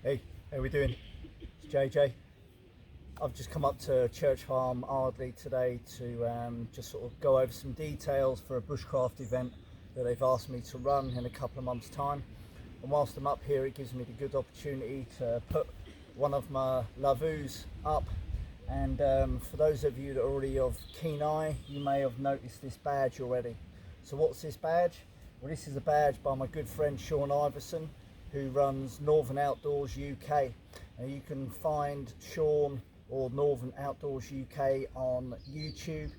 Hey, how we doing? It's JJ. I've just come up to Church Farm Ardley today to just sort of go over some details for a bushcraft event that they've asked me to run in a couple of months' time. And whilst I'm up here, it gives me the good opportunity to put one of my lavvus up. And for those of you that are already of keen eye, you may have noticed this badge already. So what's this badge? Well, this is a badge by my good friend Shaun Iveson, who runs Northern Outdoors UK. And you can find Shaun or Northern Outdoors UK on YouTube,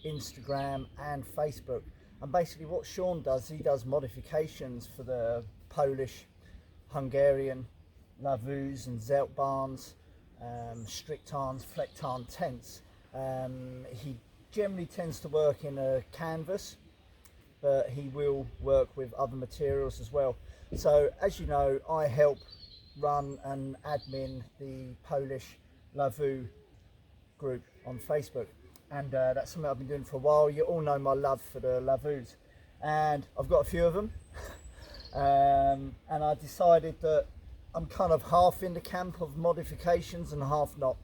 Instagram and Facebook. And basically what Shaun does, he does modifications for the Polish, Hungarian lavvus and zeltbarns, strictarns, flecktarn tents. He generally tends to work in a canvas, but he will work with other materials as well. So as you know, I help run and admin the Polish lavvu group on Facebook, and that's something I've been doing for a while. You all know my love for the lavvus, and I've got a few of them. And I decided that I'm kind of half in the camp of modifications and half not.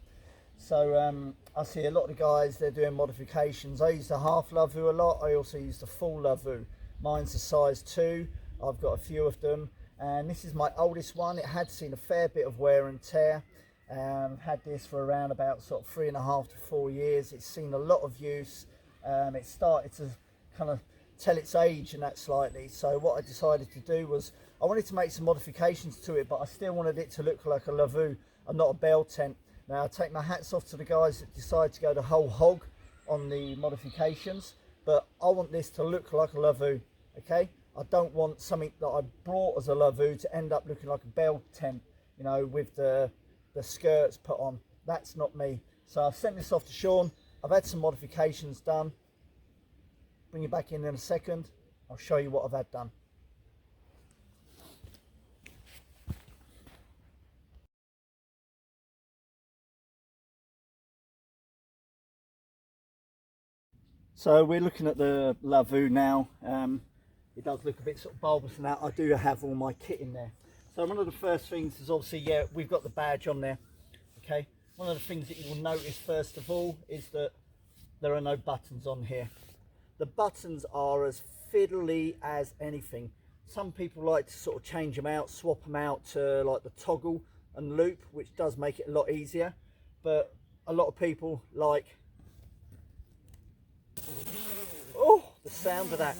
So I see a lot of the guys, they're doing modifications. I use the half lavvu a lot. I also use the full lavvu. Mine's a size 2. I've got a few of them, and this is my oldest one. It had seen a fair bit of wear and tear. Had this for around about sort of 3.5 to 4 years. It's seen a lot of use. It started to kind of tell its age and that slightly. So what I decided to do was I wanted to make some modifications to it, but I still wanted it to look like a lavvu and not a bell tent. Now I take my hats off to the guys that decide to go the whole hog on the modifications, but I want this to look like a lavvu, okay? I don't want something that I brought as a lavvu to end up looking like a bell tent, you know, with the skirts put on. That's not me. So I've sent this off to Shaun. I've had some modifications done. Bring you back in a second. I'll show you what I've had done. So we're looking at the lavvu now. It does look a bit sort of bulbous and that. I do have all my kit in there. So one of the first things is obviously, yeah, we've got the badge on there. Okay. One of the things that you will notice first of all is that there are no buttons on here. The buttons are as fiddly as anything. Some people like to sort of change them out, swap them out to like the toggle and loop, which does make it a lot easier. But a lot of people like, oh, the sound of that,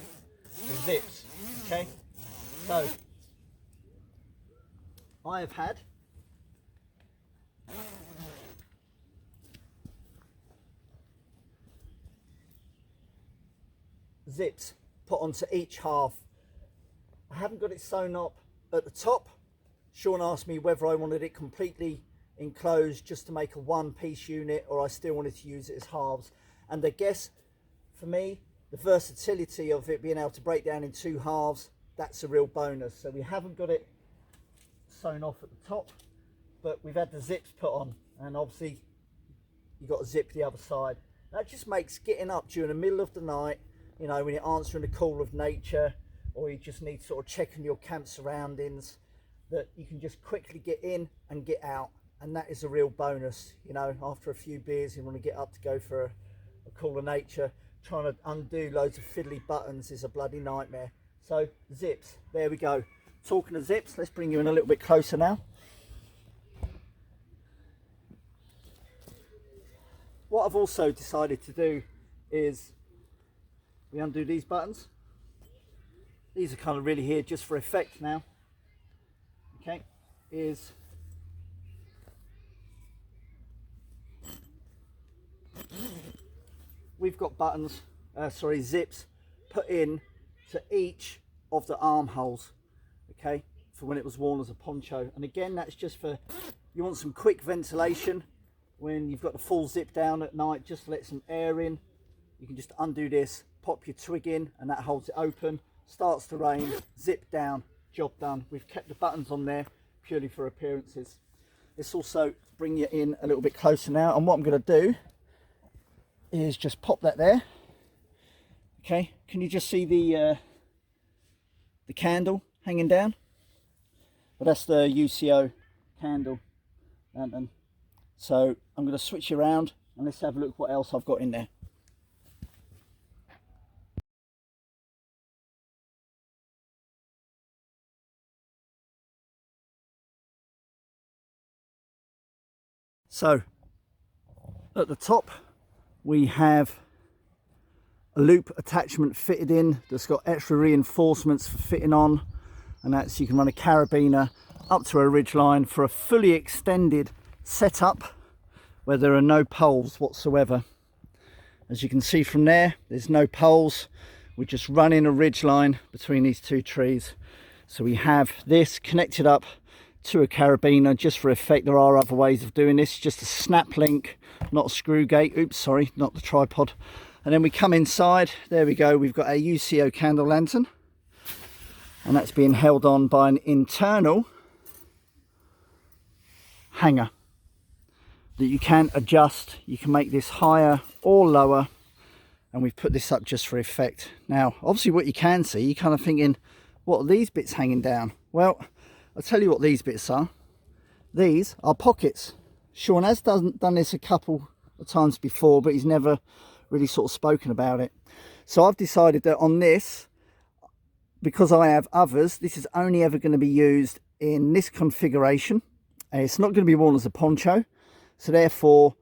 the zips. Okay, so I have had zips put onto each half. I haven't got it sewn up at the top. Shaun asked me whether I wanted it completely enclosed just to make a one-piece unit, or I still wanted to use it as halves. And I guess for me, the versatility of it being able to break down in 2 halves, that's a real bonus. So we haven't got it sewn off at the top, but we've had the zips put on, and obviously you've got to zip the other side. That just makes getting up during the middle of the night, you know, when you're answering the call of nature, or you just need sort of checking your camp surroundings, that you can just quickly get in and get out. And that is a real bonus. You know, after a few beers, you want to get up to go for a call of nature. Trying to undo loads of fiddly buttons is a bloody nightmare. So zips, there we go. Talking of zips, let's bring you in a little bit closer now. What I've also decided to do is we undo these buttons. These are kind of really here just for effect now. Okay, is we've got buttons, zips put in to each of the armholes, okay, for when it was worn as a poncho. And again, that's just for, you want some quick ventilation when you've got the full zip down at night, just to let some air in. You can just undo this, pop your twig in, and that holds it open. Starts to rain, zip down, job done. We've kept the buttons on there purely for appearances. Let's also bring you in a little bit closer now, and what I'm going to do is just pop that there. Okay, can you just see the candle hanging down? Well, that's the UCO candle lantern. So I'm going to switch around and let's have a look what else I've got in there. So at the top we have a loop attachment fitted in that's got extra reinforcements for fitting on, and that's, you can run a carabiner up to a ridge line for a fully extended setup where there are no poles whatsoever. As you can see from there, there's no poles. We're just running a ridge line between these two trees. So we have this connected up to a carabiner just for effect. There are other ways of doing this, just a snap link, not a screw gate. Oops, sorry, not the tripod. And then we come inside, there we go, we've got a UCO candle lantern, and that's being held on by an internal hanger that you can adjust. You can make this higher or lower, and we've put this up just for effect. Now obviously what you can see, you're kind of thinking, what are these bits hanging down? Well, I'll tell you what these bits are. These are pockets. Shaun has done this a couple of times before, but he's never really sort of spoken about it. So I've decided that on this, because I have others, this is only ever going to be used in this configuration. It's not going to be worn as a poncho, so therefore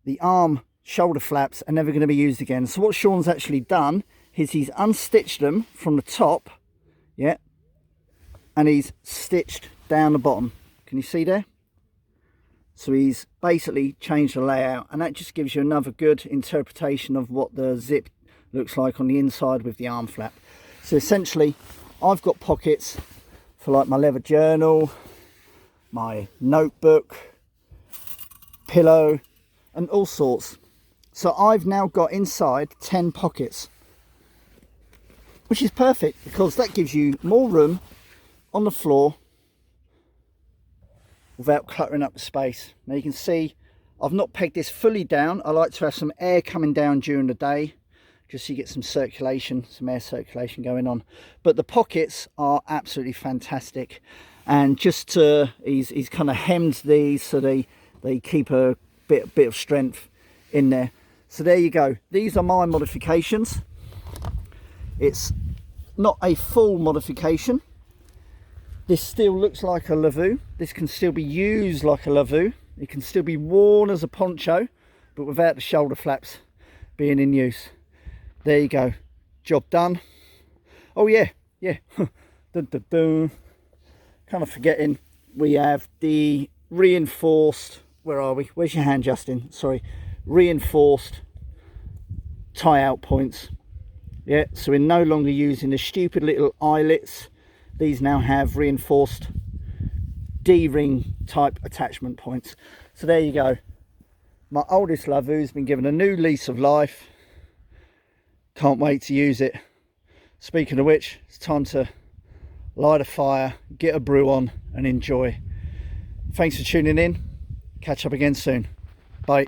the arm shoulder flaps are never going to be used again. So what Shaun's actually done is he's unstitched them from the top, yeah, and he's stitched down the bottom. Can you see there? So he's basically changed the layout, and that just gives you another good interpretation of what the zip looks like on the inside with the arm flap. So essentially I've got pockets for like my leather journal, my notebook, pillow, and all sorts. So I've now got inside 10 pockets, which is perfect because that gives you more room on the floor without cluttering up the space. Now you can see I've not pegged this fully down. I like to have some air coming down during the day, just so you get some circulation, some air circulation going on. But the pockets are absolutely fantastic, and just he's kind of hemmed these so they keep a bit of strength in there. So there you go, these are my modifications. It's not a full modification. This still looks like a lavvu. This can still be used like a lavvu. It can still be worn as a poncho, but without the shoulder flaps being in use. There you go, job done. Oh yeah. Dun, dun, dun. Kind of forgetting, we have the reinforced, where are we? Where's your hand, Justin? Sorry, reinforced tie out points. Yeah, so we're no longer using the stupid little eyelets. These now have reinforced D-ring type attachment points. So there you go. My oldest lavvu has been given a new lease of life. Can't wait to use it. Speaking of which, it's time to light a fire, get a brew on and enjoy. Thanks for tuning in. Catch up again soon. Bye.